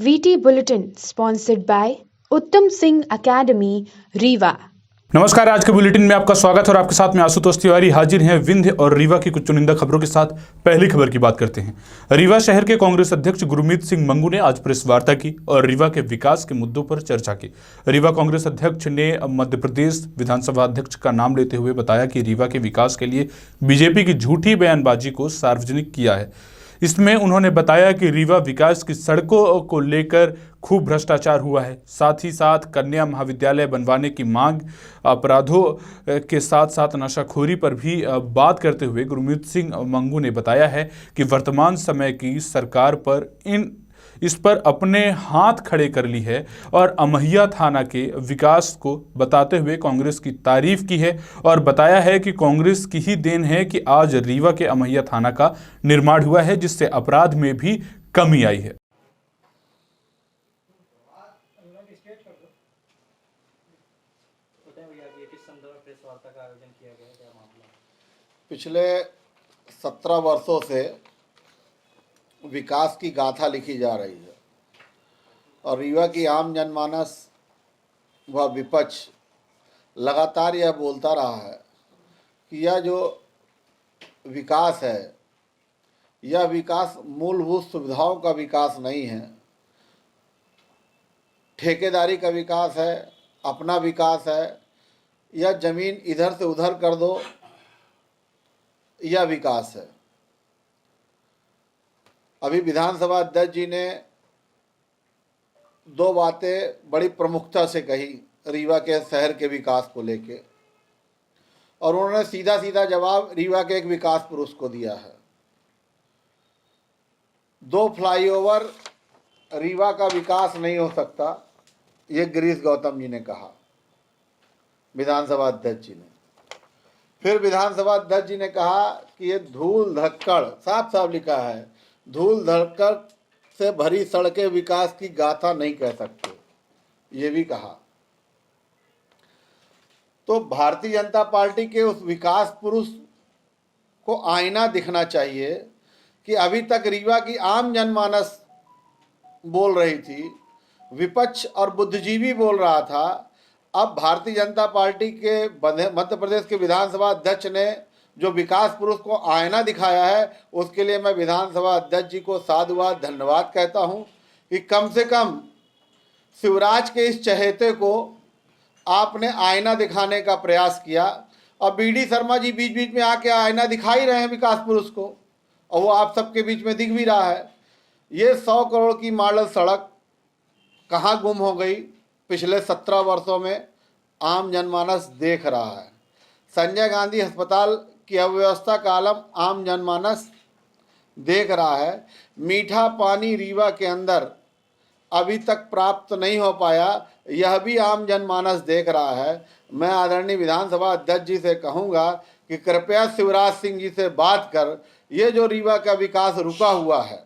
VT Bulletin sponsored by उत्तम Singh academy Rewa. नमस्कार, आज के बुलेटिन में आपका स्वागत है और आपके साथ में आशुतोष तिवारी हाजिर हैं विंध्य और रीवा की कुछ चुनिंदा खबरों के साथ। पहली खबर की बात करते हैं। रीवा शहर के कांग्रेस अध्यक्ष गुरमीत सिंह मंगू ने आज प्रेस वार्ता की और रीवा के विकास के मुद्दों पर चर्चा की। रीवा कांग्रेस अध्यक्ष ने मध्य प्रदेश विधानसभा अध्यक्ष का नाम लेते हुए बताया कि रीवा के विकास के लिए बीजेपी की झूठी बयानबाजी को सार्वजनिक किया है। इसमें उन्होंने बताया कि रीवा विकास की सड़कों को लेकर खूब भ्रष्टाचार हुआ है। साथ ही साथ कन्या महाविद्यालय बनवाने की मांग, अपराधों के साथ साथ नशाखोरी पर भी बात करते हुए गुरमीत सिंह मंगू ने बताया है कि वर्तमान समय की सरकार पर इस पर अपने हाथ खड़े कर ली है और अमहिया थाना के विकास को बताते हुए कांग्रेस की तारीफ की है और बताया है कि कांग्रेस की ही देन है कि आज रीवा के अमहिया थाना का निर्माण हुआ है, जिससे अपराध में भी कमी आई है। पिछले 17 वर्षों से विकास की गाथा लिखी जा रही है और रीवा की आम जनमानस व विपक्ष लगातार यह बोलता रहा है कि यह जो विकास है, यह विकास मूलभूत सुविधाओं का विकास नहीं है, ठेकेदारी का विकास है, अपना विकास है, यह ज़मीन इधर से उधर कर दो, यह विकास है। अभी विधानसभा अध्यक्ष जी ने दो बातें बड़ी प्रमुखता से कही रीवा के शहर के विकास को लेके, और उन्होंने सीधा सीधा जवाब रीवा के एक विकास पुरुष को दिया है। 2 फ्लाईओवर रीवा का विकास नहीं हो सकता, ये गिरीश गौतम जी ने कहा, विधानसभा अध्यक्ष जी ने। फिर विधानसभा अध्यक्ष जी ने कहा कि ये धूल धक्कड़, साफ साफ लिखा है, धूल धक्कड़ से भरी सड़कें विकास की गाथा नहीं कह सकते, ये भी कहा। तो भारतीय जनता पार्टी के उस विकास पुरुष को आईना दिखना चाहिए कि अभी तक रीवा की आम जनमानस बोल रही थी, विपक्ष और बुद्धिजीवी बोल रहा था। अब भारतीय जनता पार्टी के मध्य प्रदेश के विधानसभा अध्यक्ष ने जो विकास पुरुष को आईना दिखाया है, उसके लिए मैं विधानसभा अध्यक्ष जी को साधुवाद धन्यवाद कहता हूं कि कम से कम शिवराज के इस चहेते को आपने आईना दिखाने का प्रयास किया। और बीडी शर्मा जी बीच बीच में आके आईना दिखा ही रहे हैं विकास पुरुष को, और वो आप सबके बीच में दिख भी रहा है। ये 100 करोड़ की मॉडल सड़क कहाँ गुम हो गई पिछले 17 वर्षों में, आम जनमानस देख रहा है। संजय गांधी अस्पताल की अव्यवस्था का आलम आम जनमानस देख रहा है। मीठा पानी रीवा के अंदर अभी तक प्राप्त नहीं हो पाया, यह भी आम जनमानस देख रहा है। मैं आदरणीय विधानसभा अध्यक्ष जी से कहूँगा कि कृपया शिवराज सिंह जी से बात कर, ये जो रीवा का विकास रुका हुआ है,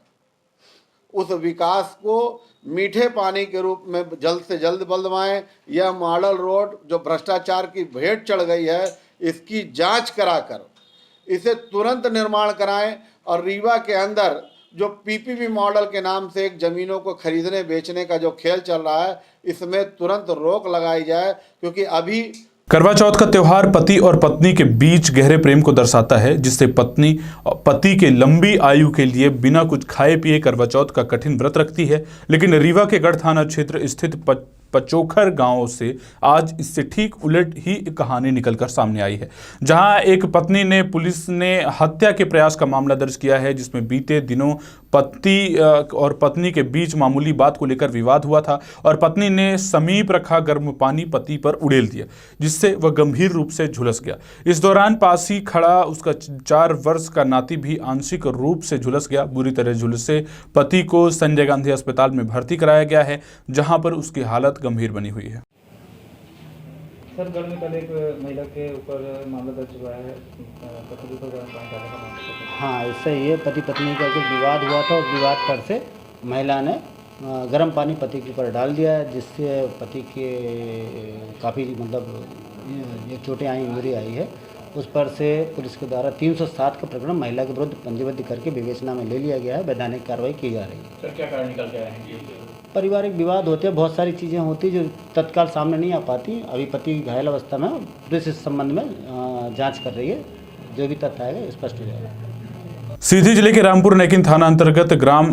उस विकास को मीठे पानी के रूप में जल्द से जल्द बदलवाएं। यह मॉडल रोड जो भ्रष्टाचार की भेंट चढ़ गई है, इसकी जांच कराकर इसे तुरंत निर्माण कराएं और रीवा के अंदर जो पीपीपी मॉडल के नाम से एक ज़मीनों को खरीदने बेचने का जो खेल चल रहा है, इसमें तुरंत रोक लगाई जाए, क्योंकि अभी करवा चौथ का त्योहार पति और पत्नी के बीच गहरे प्रेम को दर्शाता है, जिससे पत्नी पति के लंबी आयु के लिए बिना कुछ खाए पिए करवा चौथ का कठिन व्रत रखती है। लेकिन रीवा के गढ़ थाना क्षेत्र स्थित पचोखर गांव से आज इससे ठीक उलट ही कहानी निकलकर सामने आई है, जहां एक पत्नी ने पुलिस ने हत्या के प्रयास का मामला दर्ज किया है, जिसमें बीते दिनों पति और पत्नी के बीच मामूली बात को लेकर विवाद हुआ था और पत्नी ने समीप रखा गर्म पानी पति पर उड़ेल दिया, जिससे वह गंभीर रूप से झुलस गया। इस दौरान पास ही खड़ा उसका 4 वर्ष का नाती भी आंशिक रूप से झुलस गया। बुरी तरह झुलसे पति को संजय गांधी अस्पताल में भर्ती कराया गया है, जहां पर उसकी हालत गंभीर बनी हुई है। सर, गढ़ में कल एक महिला के ऊपर मामला दर्ज हुआ है, हाँ, ऐसा ही है। पति पत्नी का कुछ विवाद हुआ था, उस विवाद पर से महिला ने गर्म पानी पति के ऊपर डाल दिया, जिससे पति के काफ़ी एक चोटें आई, इंजरी आई है। उस पर से पुलिस के द्वारा 307 का प्रकरण महिला के विरुद्ध पंजीबद्ध करके विवेचना में ले लिया गया है। वैधानिक कार्रवाई की जा रही है। सर, क्या कारण निकल के आए हैं? पारिवारिक विवाद होते हैं, बहुत सारी चीज़ें होती जो तत्काल सामने नहीं आ पाती। अभी पति घायल अवस्था में, पुलिस इस संबंध में जांच कर रही है, जो भी तथ्य आएगा स्पष्ट हो जाएगा। सीधी जिले के रामपुर नेकिन थाना अंतर्गत ग्राम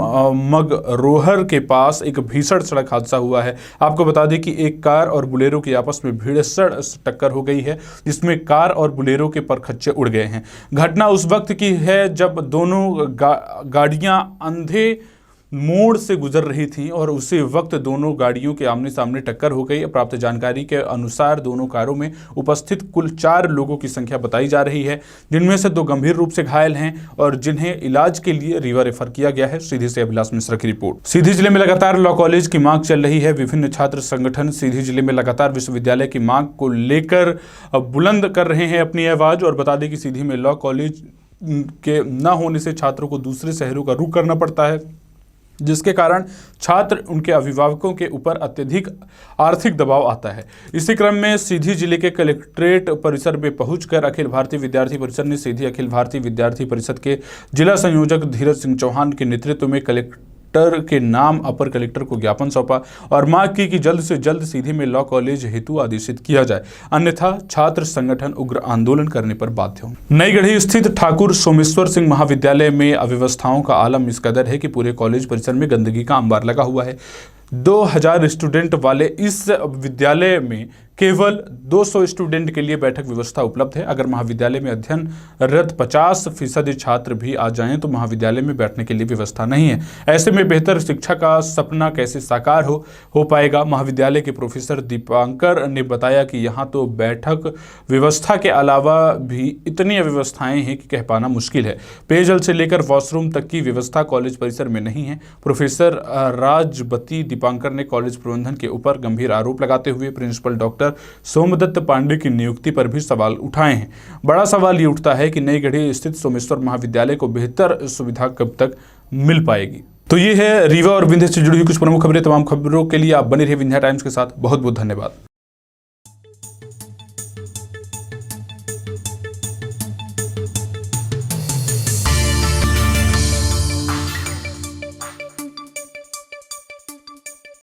मगरोहर के पास एक भीषण सड़क हादसा हुआ है। आपको बता दें कि एक कार और बुलेरो की आपस में भीषण टक्कर हो गई है, जिसमें कार और बुलेरो के परखच्चे उड़ गए हैं। घटना उस वक्त की है जब दोनों गाड़ियां अंधे मोड़ से गुजर रही थी और उसी वक्त दोनों गाड़ियों के आमने सामने टक्कर हो गई। प्राप्त जानकारी के अनुसार दोनों कारों में उपस्थित कुल 4 लोगों की संख्या बताई जा रही है, जिनमें से 2 गंभीर रूप से घायल हैं और जिन्हें इलाज के लिए रीवा रेफर किया गया है। सीधी से अभिलाष मिश्रा की रिपोर्ट। सीधी जिले में लगातार लॉ कॉलेज की मांग चल रही है। विभिन्न छात्र संगठन सीधी जिले में लगातार विश्वविद्यालय की मांग को लेकर बुलंद कर रहे हैं अपनी आवाज। और बता दें कि सीधी में लॉ कॉलेज के न होने से छात्रों को दूसरे शहरों का रुख करना पड़ता है, जिसके कारण छात्र उनके अभिभावकों के ऊपर अत्यधिक आर्थिक दबाव आता है। इसी क्रम में सीधी जिले के कलेक्ट्रेट परिसर में पहुंचकर अखिल भारतीय विद्यार्थी परिषद ने सीधी अखिल भारतीय विद्यार्थी परिषद के जिला संयोजक धीरज सिंह चौहान के नेतृत्व में कलेक्टर के नाम अपर कलेक्टर को ज्ञापन सौंपा और मांग की कि जल्द से जल्द सीधी में लॉ कॉलेज हेतु आदेशित किया जाए, अन्यथा छात्र संगठन उग्र आंदोलन करने पर बाध्य होंगे। नई गढ़ी स्थित ठाकुर सोमेश्वर सिंह महाविद्यालय में अव्यवस्थाओं का आलम इस कदर है कि पूरे कॉलेज परिसर में गंदगी का अंबार लगा हुआ है। 2000 स्टूडेंट वाले इस विद्यालय में केवल 200 स्टूडेंट के लिए बैठक व्यवस्था उपलब्ध है। अगर महाविद्यालय में अध्ययनरत 50% छात्र भी आ जाएं तो महाविद्यालय में बैठने के लिए व्यवस्था नहीं है। ऐसे में बेहतर शिक्षा का सपना कैसे साकार हो पाएगा। महाविद्यालय के प्रोफेसर दीपांकर ने बताया कि यहाँ तो बैठक व्यवस्था के अलावा भी इतनी अव्यवस्थाएं हैं कि कह पाना मुश्किल है। पेयजल से लेकर वॉशरूम तक की व्यवस्था कॉलेज परिसर में नहीं है। प्रोफेसर राजबती दीपांकर ने कॉलेज प्रबंधन के ऊपर गंभीर आरोप लगाते हुए प्रिंसिपल डॉक्टर सोमदत्त पांडे की नियुक्ति पर भी सवाल उठाए हैं। बड़ा सवाल ये उठता है कि नई गढ़ी स्थित सोमेश्वर महाविद्यालय को बेहतर सुविधा कब तक मिल पाएगी। तो ये है रीवा और विंध्य से जुड़ी हुई कुछ प्रमुख खबरें। तमाम खबरों के लिए आप बने रहिए विंध्या टाइम्स के साथ। बहुत बहुत धन्यवाद।